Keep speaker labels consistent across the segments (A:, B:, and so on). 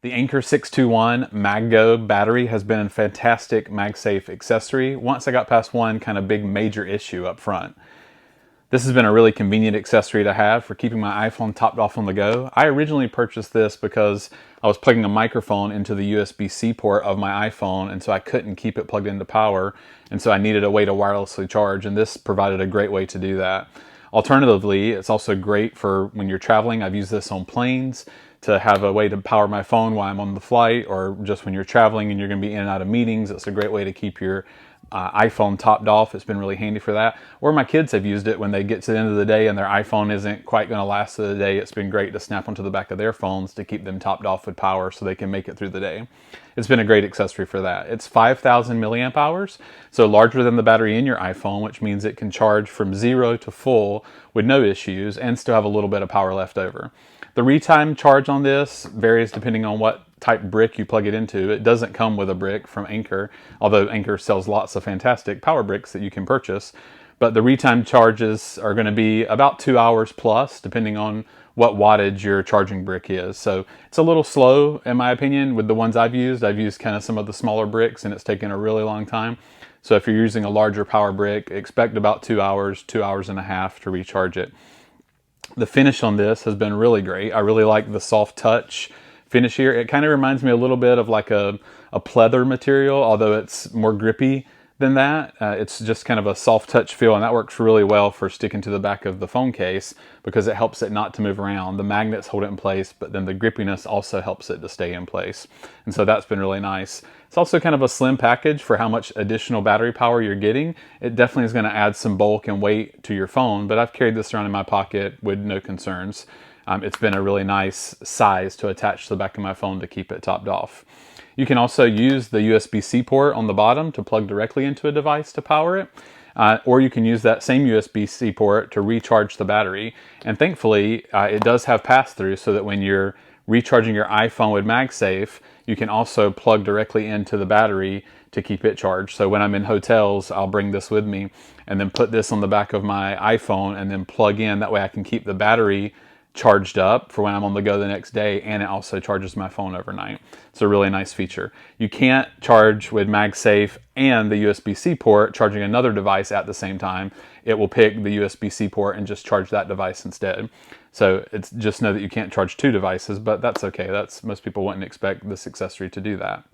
A: The Anker 621 MagGo battery has been a fantastic MagSafe accessory once I got past one kind of big major issue up front. This has been a really convenient accessory to have for keeping my iPhone topped off on the go. I originally purchased this because I was plugging a microphone into the USB-C port of my iPhone, and so I couldn't keep it plugged into power, and so I needed a way to wirelessly charge, and this provided a great way to do that. Alternatively, it's also great for when you're traveling. I've used this on planes to have a way to power my phone while I'm on the flight, or just when you're traveling and you're going to be in and out of meetings. It's a great way to keep your iPhone topped off. It's been really handy for that. Or my kids have used it when they get to the end of the day and their iPhone isn't quite going to last through the day. It's been great to snap onto the back of their phones to keep them topped off with power so they can make it through the day. It's been a great accessory for that. It's 5,000 milliamp hours, so larger than the battery in your iPhone, which means it can charge from 0 to full with no issues and still have a little bit of power left over. The retime charge on this varies depending on what type brick you plug it into. It doesn't come with a brick from Anker, although Anker sells lots of fantastic power bricks that you can purchase. But the retime charges are going to be about 2 hours plus, depending on what wattage your charging brick is. So it's a little slow, in my opinion, with the ones I've used. I've used kind of some of the smaller bricks, and it's taken a really long time. So if you're using a larger power brick, expect about 2 hours, 2 hours and a half to recharge it. The finish on this has been really great. I really like the soft touch finish here. It kind of reminds me a little bit of like a pleather material, although it's more grippy than that. It's just kind of a soft touch feel, and that works really well for sticking to the back of the phone case because it helps it not to move around. The magnets hold it in place, but then the grippiness also helps it to stay in place. And so that's been really nice. It's also kind of a slim package for how much additional battery power you're getting. It definitely is going to add some bulk and weight to your phone, but I've carried this around in my pocket with no concerns. It's been a really nice size to attach to the back of my phone to keep it topped off. You can also use the USB-C port on the bottom to plug directly into a device to power it. Or you can use that same USB-C port to recharge the battery. And thankfully, it does have pass-through so that when you're recharging your iPhone with MagSafe, you can also plug directly into the battery to keep it charged. So when I'm in hotels, I'll bring this with me and then put this on the back of my iPhone and then plug in. That way I can keep the battery charged up for when I'm on the go the next day, and it also charges my phone overnight. It's a really nice feature. You can't charge with MagSafe and the USB-C port charging another device at the same time. It will pick the USB-C port and just charge that device instead. So it's just know that you can't charge two devices, but that's okay. Most people wouldn't expect this accessory to do that.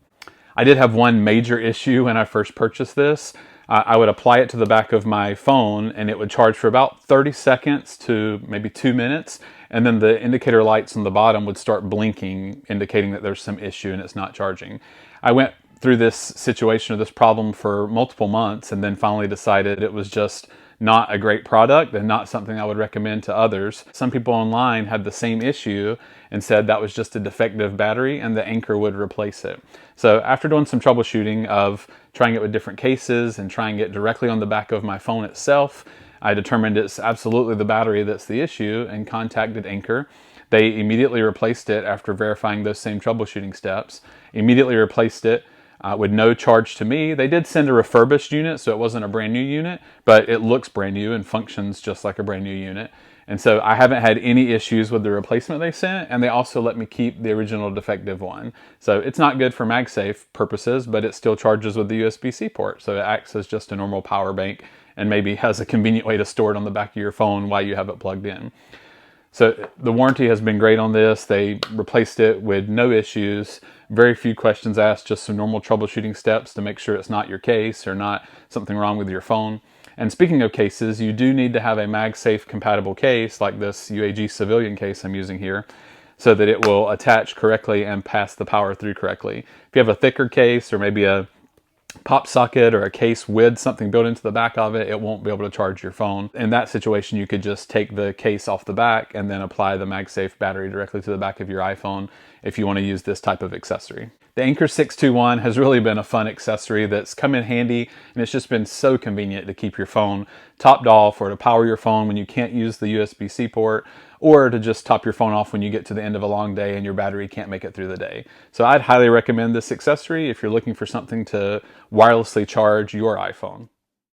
A: I did have one major issue when I first purchased this. I would apply it to the back of my phone and it would charge for about 30 seconds to maybe 2 minutes. And then the indicator lights on the bottom would start blinking, indicating that there's some issue and it's not charging. I went through this situation or this problem for multiple months and then finally decided it was just not a great product and not something I would recommend to others. Some people online had the same issue and said that was just a defective battery and the Anker would replace it. So after doing some troubleshooting of trying it with different cases and trying it directly on the back of my phone itself, I determined it's absolutely the battery that's the issue and contacted Anker. They immediately replaced it after verifying those same troubleshooting steps, immediately replaced it with no charge to me. They did send a refurbished unit, so it wasn't a brand new unit, but it looks brand new and functions just like a brand new unit. And so I haven't had any issues with the replacement they sent, and they also let me keep the original defective one. So it's not good for MagSafe purposes, but it still charges with the USB-C port. So it acts as just a normal power bank and maybe has a convenient way to store it on the back of your phone while you have it plugged in. So the warranty has been great on this. They replaced it with no issues, very few questions asked, just some normal troubleshooting steps to make sure it's not your case or not something wrong with your phone. And speaking of cases, you do need to have a MagSafe compatible case like this UAG civilian case I'm using here so that it will attach correctly and pass the power through correctly. If you have a thicker case or maybe a pop socket or a case with something built into the back of it, it won't be able to charge your phone. In that situation, you could just take the case off the back and then apply the MagSafe battery directly to the back of your iPhone if you want to use this type of accessory. The Anker 621 has really been a fun accessory that's come in handy, and it's just been so convenient to keep your phone topped off or to power your phone when you can't use the USB-C port, or to just top your phone off when you get to the end of a long day and your battery can't make it through the day. So I'd highly recommend this accessory if you're looking for something to wirelessly charge your iPhone.